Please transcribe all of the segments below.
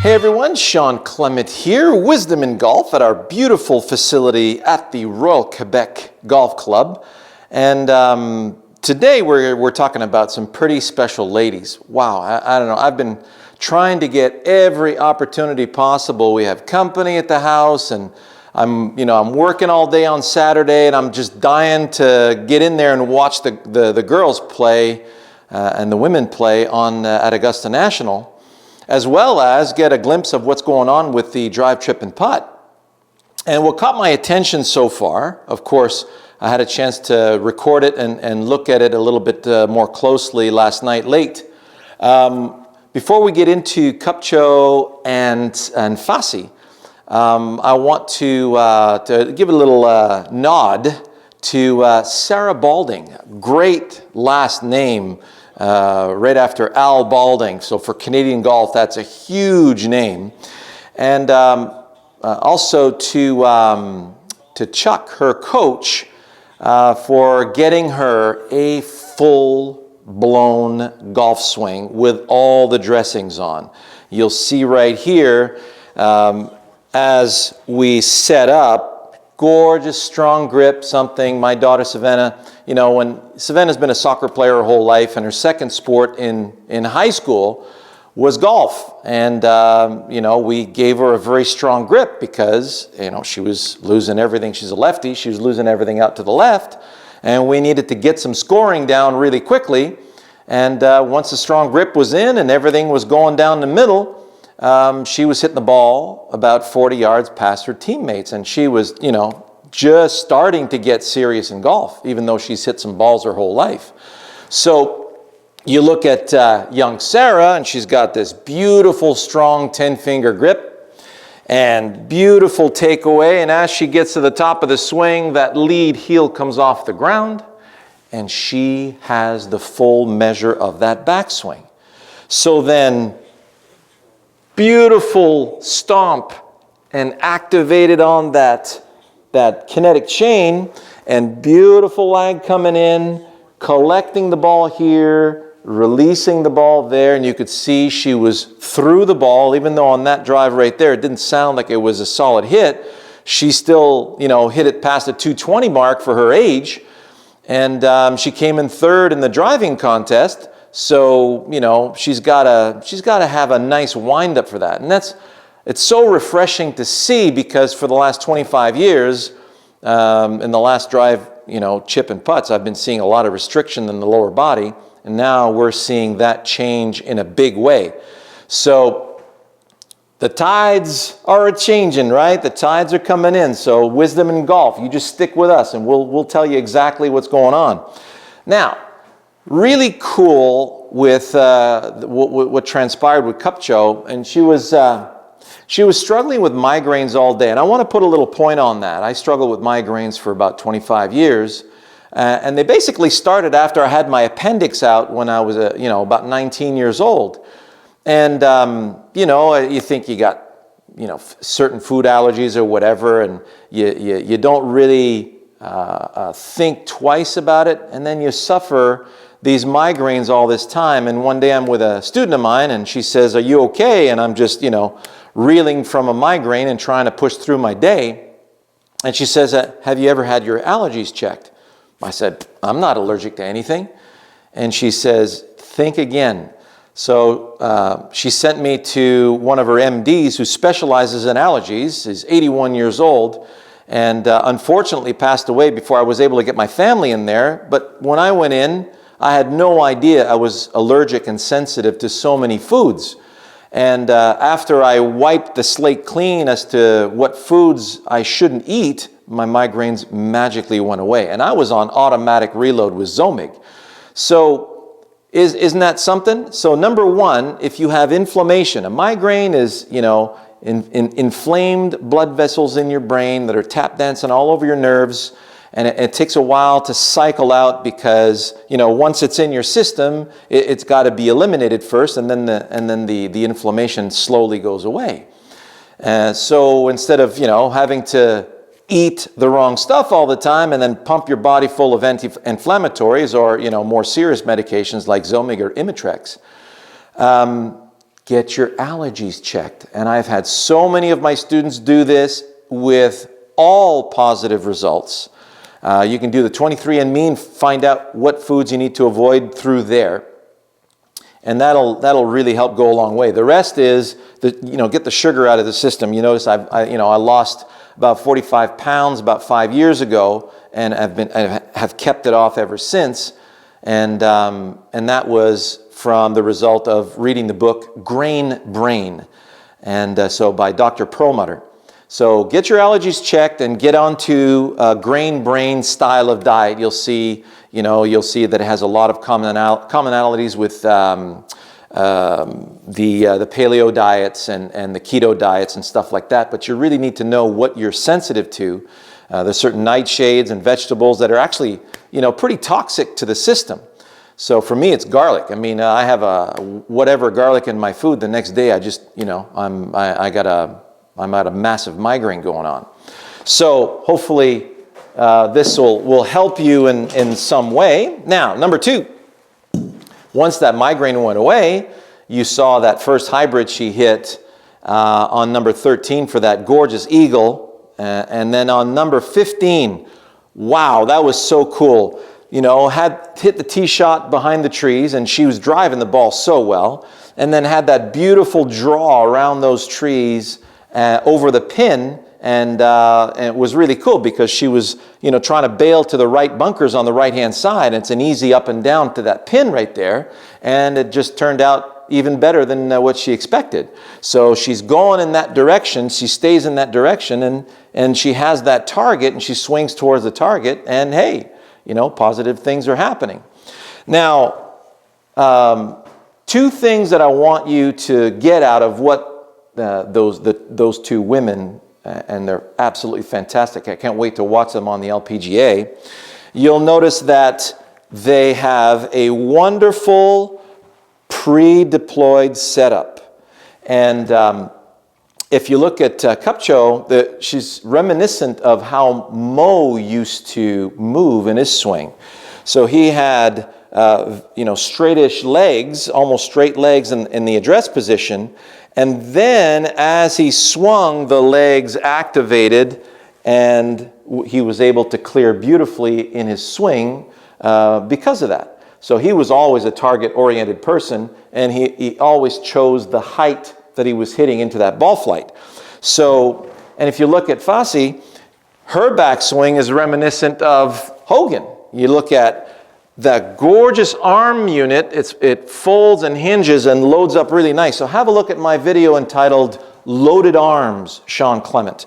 Hey everyone, Shawn Clement here, Wisdom in Golf at our beautiful facility at the Royal Quebec Golf Club. And today we're talking about some pretty special ladies. Wow, I don't know, I've been trying to get every opportunity possible. We have company at the house, and I'm working all day on Saturday, and I'm just dying to get in there and watch the girls play and the women play on at Augusta National, as well as get a glimpse of what's going on with the Drive-Chip and Putt. And what caught my attention so far, of course, I had a chance to record it and look at it a little bit more closely last night late. Before we get into Kupcho and Fassi, I want to give a little nod to Sarah Balding. Great last name. Right after Al Balding. So for Canadian golf, that's a huge name. And also to Chuck, her coach, for getting her a full-blown golf swing with all the dressings on. You'll see right here, as we set up, gorgeous, strong grip, something my daughter Savannah, when Savannah's been a soccer player her whole life, and her second sport in high school was golf. And, we gave her a very strong grip because, she was losing everything. She's a lefty. She was losing everything out to the left. And we needed to get some scoring down really quickly. And once the strong grip was in and everything was going down the middle, she was hitting the ball about 40 yards past her teammates, and she was, just starting to get serious in golf, even though she's hit some balls her whole life. So you look at young Sarah, and she's got this beautiful, strong 10-finger grip and beautiful takeaway, and as she gets to the top of the swing, that lead heel comes off the ground, and she has the full measure of that backswing. So then, beautiful stomp and activated on that kinetic chain, and beautiful lag coming in, collecting the ball here, releasing the ball there, and you could see she was through the ball, even though on that drive right there, it didn't sound like it was a solid hit. She still, hit it past the 220 mark for her age, and she came in third in the driving contest. So, she's got to have a nice wind-up for that. And it's so refreshing to see, because for the last 25 years, in the last drive, chip and putts, I've been seeing a lot of restriction in the lower body, and now we're seeing that change in a big way. So the tides are changing, right? The tides are coming in. So Wisdom in Golf, you just stick with us, and we'll tell you exactly what's going on. Now, really cool with what transpired with Kupcho, and she was struggling with migraines all day. And I want to put a little point on that. I struggled with migraines for about 25 years, and they basically started after I had my appendix out when I was about 19 years old. And you think you got certain food allergies or whatever, and you don't really think twice about it, and then you suffer these migraines all this time. And one day I'm with a student of mine, and she says, "Are you okay?" And I'm just, reeling from a migraine and trying to push through my day. And she says, "Have you ever had your allergies checked?" I said, "I'm not allergic to anything." And she says, "Think again." So she sent me to one of her MDs who specializes in allergies. He's 81 years old, and unfortunately passed away before I was able to get my family in there. But when I went in, I had no idea I was allergic and sensitive to so many foods. And after I wiped the slate clean as to what foods I shouldn't eat, my migraines magically went away. And I was on automatic reload with Zomig. So isn't that something? So number one, if you have inflammation, a migraine is, inflamed blood vessels in your brain that are tap dancing all over your nerves. And it takes a while to cycle out because, once it's in your system, it's got to be eliminated first, and then the inflammation slowly goes away. So instead of, having to eat the wrong stuff all the time and then pump your body full of anti-inflammatories or, more serious medications like Zomig or Imitrex, get your allergies checked. And I've had so many of my students do this with all positive results. You can do the 23andMe and find out what foods you need to avoid through there. And that'll really help go a long way. The rest is, get the sugar out of the system. You notice I lost about 45 pounds about 5 years ago, and I have kept it off ever since. And that was from the result of reading the book Grain Brain, and so by Dr. Perlmutter. So get your allergies checked and get onto a Grain Brain style of diet. You'll see that it has a lot of commonalities with the paleo diets and the keto diets and stuff like that. But you really need to know what you're sensitive to. There's certain nightshades and vegetables that are actually, pretty toxic to the system. So for me, it's garlic. I mean, I have whatever garlic in my food. The next day, I just, I'm at a massive migraine going on. So hopefully this will help you in some way. Now, number 2, once that migraine went away, you saw that first hybrid she hit on number 13 for that gorgeous eagle. And then on number 15, wow, that was so cool. Had hit the tee shot behind the trees, and she was driving the ball so well, and then had that beautiful draw around those trees over the pin, and it was really cool because she was, trying to bail to the right bunkers on the right-hand side. And it's an easy up and down to that pin right there, and it just turned out even better than what she expected. So she's going in that direction, she stays in that direction, and she has that target, and she swings towards the target, and hey, positive things are happening. Now, 2 things that I want you to get out of what those 2 women, and they're absolutely fantastic. I can't wait to watch them on the LPGA. You'll notice that they have a wonderful pre-deployed setup. And if you look at Kupcho, she's reminiscent of how Mo used to move in his swing. So he had straightish legs, almost straight legs in the address position. And then as he swung, the legs activated, and he was able to clear beautifully in his swing because of that. So he was always a target-oriented person, and he always chose the height that he was hitting into that ball flight. So, and if you look at Fassi, her backswing is reminiscent of Hogan. You look at that gorgeous arm unit, it folds and hinges and loads up really nice. So have a look at my video entitled Loaded Arms, Shawn Clement.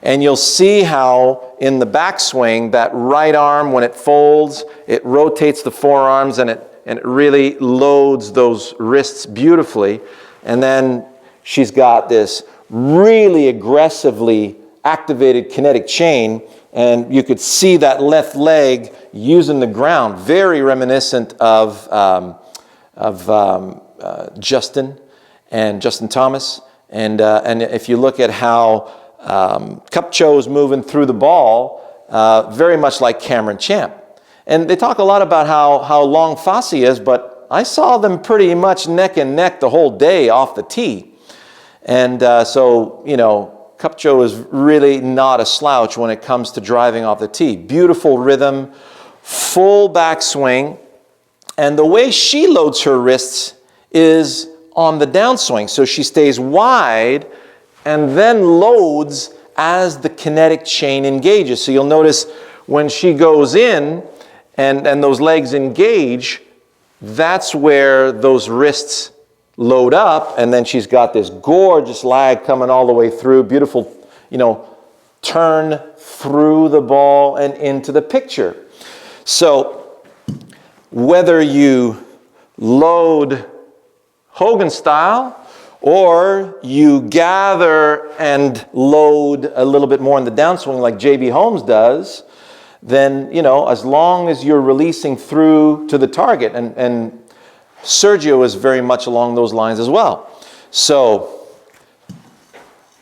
And you'll see how in the backswing, that right arm, when it folds, it rotates the forearms and it really loads those wrists beautifully. And then she's got this really aggressively activated kinetic chain, and you could see that left leg using the ground, very reminiscent of Justin Thomas. And if you look at how Kupcho is moving through the ball, very much like Cameron Champ. And they talk a lot about how long Fassi is, but I saw them pretty much neck and neck the whole day off the tee. And so, Kupcho is really not a slouch when it comes to driving off the tee. Beautiful rhythm, full backswing, and the way she loads her wrists is on the downswing. So she stays wide and then loads as the kinetic chain engages. So you'll notice when she goes in and those legs engage, that's where those wrists load up, and then she's got this gorgeous lag coming all the way through, beautiful, turn through the ball and into the picture. So whether you load Hogan style or you gather and load a little bit more in the downswing like J.B. Holmes does, then, as long as you're releasing through to the target, and Sergio is very much along those lines as well. So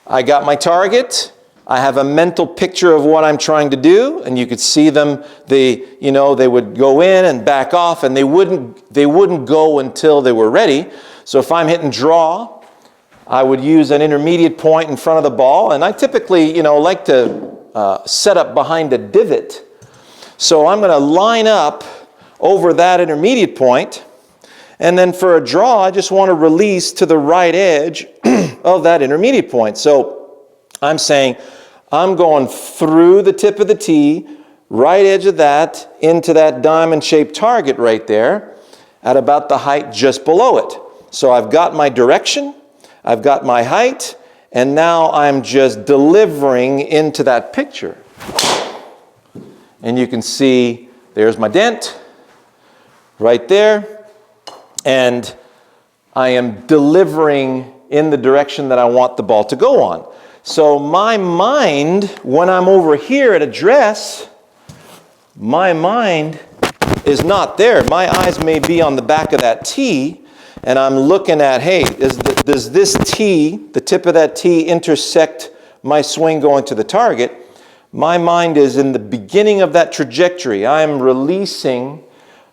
I got my target. I have a mental picture of what I'm trying to do, and you could see them. They would go in and back off, and they wouldn't go until they were ready. So if I'm hitting draw, I would use an intermediate point in front of the ball, and I typically, like to set up behind a divot. So I'm going to line up over that intermediate point, and then for a draw, I just want to release to the right edge of that intermediate point. So I'm saying I'm going through the tip of the tee, right edge of that, into that diamond-shaped target right there, at about the height just below it. So I've got my direction, I've got my height, and now I'm just delivering into that picture. And you can see there's my dent right there, and I am delivering in the direction that I want the ball to go on. So my mind, when I'm over here at address, my mind is not there. My eyes may be on the back of that tee, and I'm looking at, hey, does this tee, the tip of that tee, intersect my swing going to the target? My mind is in the beginning of that trajectory. I am releasing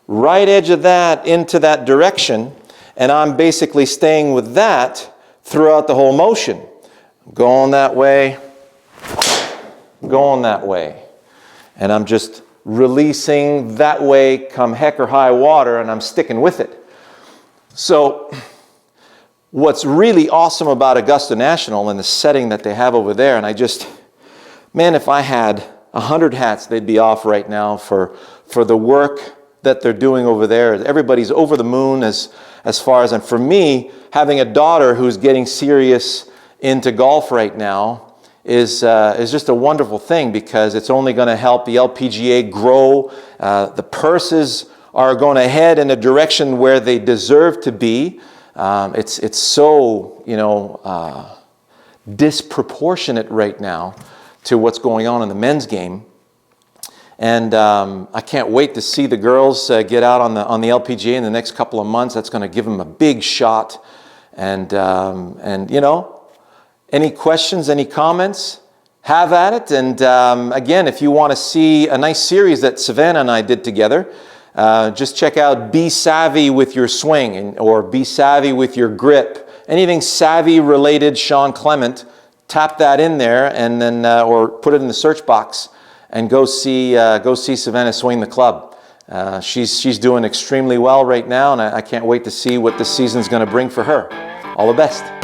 right edge of that into that direction, and I'm basically staying with that throughout the whole motion. Going that way, going that way. And I'm just releasing that way come heck or high water, and I'm sticking with it. So what's really awesome about Augusta National and the setting that they have over there, and man, if I had 100 hats, they'd be off right now for the work that they're doing over there. Everybody's over the moon as far as, and for me, having a daughter who's getting serious into golf right now is just a wonderful thing, because it's only going to help the LPGA grow. The purses are going to head in a direction where they deserve to be. It's so, disproportionate right now to what's going on in the men's game. And I can't wait to see the girls get out on the LPGA in the next couple of months. That's going to give them a big shot. And any questions, any comments, have at it. And again, if you want to see a nice series that Savannah and I did together, just check out Be Savvy with Your Swing, or Be Savvy with Your Grip. Anything savvy related, Shawn Clement, tap that in there, and then or put it in the search box, and go see Savannah swing the club. She's doing extremely well right now, and I can't wait to see what this season's going to bring for her. All the best.